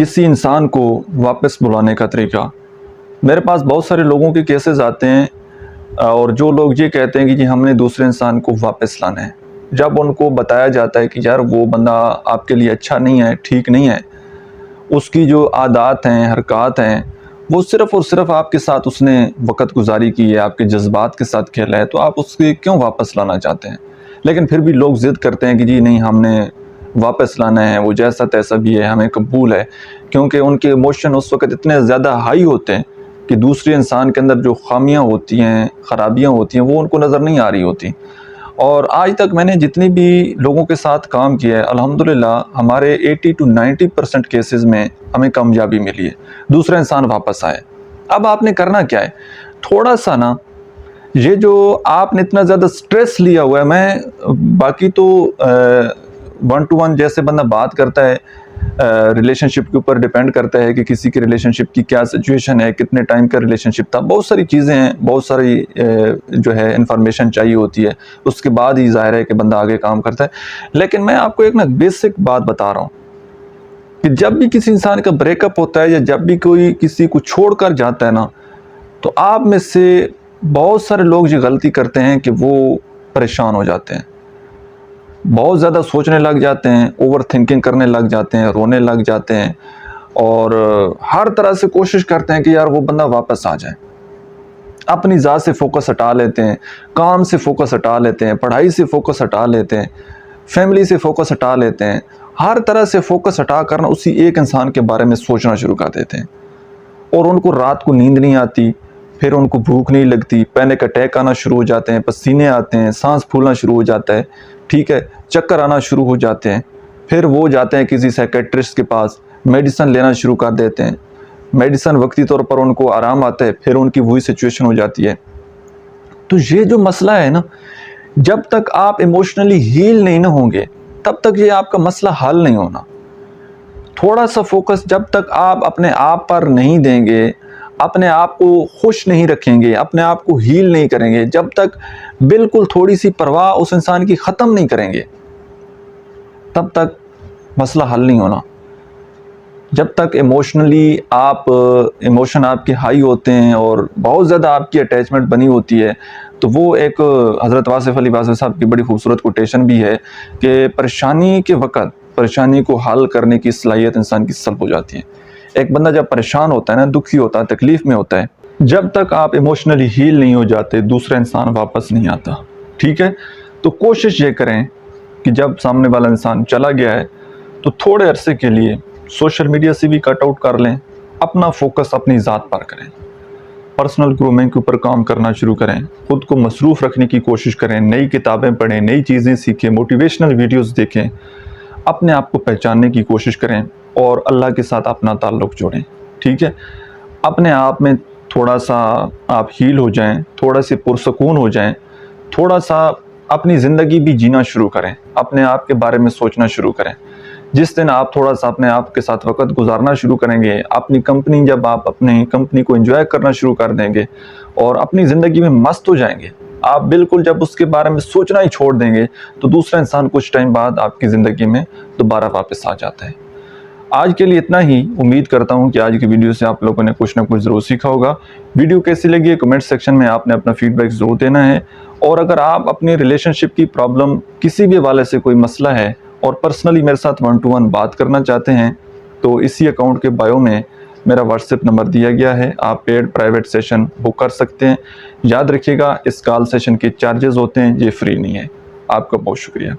किसी इंसान को वापस बुलाने का तरीका। मेरे पास बहुत सारे लोगों के केसेस आते हैं और जो लोग ये कहते हैं कि जी हमने दूसरे इंसान को वापस लाना है। जब उनको बताया जाता है कि यार वो बंदा आपके लिए अच्छा नहीं है, ठीक नहीं है, उसकी जो आदत हैं, हरकत हैं, वो सिर्फ़ और सिर्फ आपके साथ उसने वक़्त गुज़ारी की है, आपके जज़्बात के साथ खेला है, तो आप उसके क्यों वापस लाना चाहते हैं? लेकिन फिर भी लोग ज़िद करते हैं कि जी नहीं, हमने वापस लाना है, वो जैसा तैसा भी है, हमें कबूल है, क्योंकि उनके इमोशन उस वक़्त इतने ज़्यादा हाई होते हैं कि दूसरे इंसान के अंदर जो ख़ामियाँ होती हैं, ख़राबियाँ होती हैं, वो उनको नज़र नहीं आ रही होती। और आज तक मैंने जितनी भी लोगों के साथ काम किया है, अल्हम्दुलिल्लाह हमारे 80 to 90% केसेस में हमें कामयाबी मिली है, दूसरा इंसान वापस आए। अब आपने करना क्या है, थोड़ा सा ना, ये जो आपने इतना ज़्यादा स्ट्रेस लिया हुआ है, मैं बाकी तो 1 to 1 जैसे बंदा बात करता है, रिलेशनशिप के ऊपर डिपेंड करता है कि किसी की रिलेशनशिप की क्या सिचुएशन है, कितने टाइम का रिलेशनशिप था, बहुत सारी चीज़ें हैं, बहुत सारी जो है इंफॉर्मेशन चाहिए होती है, उसके बाद ही ज़ाहिर है कि बंदा आगे काम करता है। लेकिन मैं आपको एक ना बेसिक बात बता रहा हूँ कि जब भी किसी इंसान का ब्रेकअप होता है या जब भी कोई किसी को छोड़ कर जाता है ना, तो आप में से बहुत सारे लोग ये गलती करते हैं कि वो परेशान हो जाते हैं, बहुत ज़्यादा सोचने लग जाते हैं, ओवर थिंकिंग करने लग जाते हैं, रोने लग जाते हैं और हर तरह से कोशिश करते हैं कि यार वो बंदा वापस आ जाए। अपनी ज़ात से फोकस हटा लेते हैं, काम से फोकस हटा लेते हैं, पढ़ाई से फोकस हटा लेते हैं, फैमिली से फोकस हटा लेते हैं, हर तरह से फोकस हटा कर ना उसी एक इंसान के बारे में सोचना शुरू कर देते हैं और उनको रात को नींद नहीं आती, फिर उनको भूख नहीं लगती, पैनिक अटैक आना शुरू हो जाते हैं, पसीने आते हैं, सांस फूलना शुरू हो जाता है, ठीक है, चक्कर आना शुरू हो जाते हैं। फिर वो जाते हैं किसी साइकेट्रिस्ट के पास, मेडिसिन लेना शुरू कर देते हैं, मेडिसिन वक्ती तौर पर उनको आराम आता है, फिर उनकी वही सिचुएशन हो जाती है। तो ये जो मसला है ना, जब तक आप इमोशनली हील नहीं ना होंगे, तब तक ये आपका मसला हल नहीं होना। थोड़ा सा फोकस जब तक आप अपने आप पर नहीं देंगे, अपने आप को खुश नहीं रखेंगे, अपने आप को हील नहीं करेंगे, जब तक बिल्कुल थोड़ी सी परवाह उस इंसान की ख़त्म नहीं करेंगे, तब तक मसला हल नहीं होना। जब तक इमोशनली इमोशन आपके हाई होते हैं और बहुत ज़्यादा आपकी अटैचमेंट बनी होती है, तो वो एक हज़रत वासिफ़ अली बाज़ साहब की बड़ी खूबसूरत कोटेशन भी है कि परेशानी के वक़्त परेशानी को हल करने की सलाहियत इंसान की सल्ब हो जाती है। एक बंदा जब परेशान होता है ना, दुखी होता है, तकलीफ़ में होता है, जब तक आप इमोशनली हील नहीं हो जाते, दूसरा इंसान वापस नहीं आता, ठीक है। तो कोशिश ये करें कि जब सामने वाला इंसान चला गया है तो थोड़े अरसे के लिए सोशल मीडिया से भी कट आउट कर लें, अपना फोकस अपनी ज़ात पर करें, पर्सनल ग्रूमिंग के ऊपर काम करना शुरू करें, ख़ुद को मसरूफ़ रखने की कोशिश करें, नई किताबें पढ़ें, नई चीज़ें सीखें, मोटिवेशनल वीडियोस देखें, अपने आप को पहचानने की कोशिश करें और अल्लाह के साथ अपना ताल्लुक़ जोड़ें, ठीक है। अपने आप में थोड़ा सा आप हील हो जाएं, थोड़ा से पुरसकून हो जाएं, थोड़ा सा अपनी ज़िंदगी भी जीना शुरू करें, अपने आप के बारे में सोचना शुरू करें। जिस दिन आप थोड़ा सा अपने आप के साथ वक़्त गुजारना शुरू करेंगे, जब आप अपनी कंपनी को एंजॉय करना शुरू कर देंगे और अपनी ज़िंदगी में मस्त हो जाएंगे, आप बिल्कुल जब उसके बारे में सोचना ही छोड़ देंगे, तो दूसरा इंसान कुछ टाइम बाद आपकी ज़िंदगी में दोबारा वापस आ जाता है। आज के लिए इतना ही। उम्मीद करता हूँ कि आज की वीडियो से आप लोगों ने कुछ ना कुछ ज़रूर सीखा होगा। वीडियो कैसी लगी है कमेंट सेक्शन में आपने अपना फीडबैक ज़रूर देना है। और अगर आप अपनी रिलेशनशिप की प्रॉब्लम, किसी भी हवाले से कोई मसला है और पर्सनली मेरे साथ 1 to 1 बात करना चाहते हैं, तो इसी अकाउंट के बायो में मेरा व्हाट्सएप नंबर दिया गया है, आप पेड प्राइवेट सेशन बुक कर सकते हैं। याद रखिएगा, इस कॉल सेशन के चार्जेस होते हैं, ये फ्री नहीं है। आपका बहुत शुक्रिया।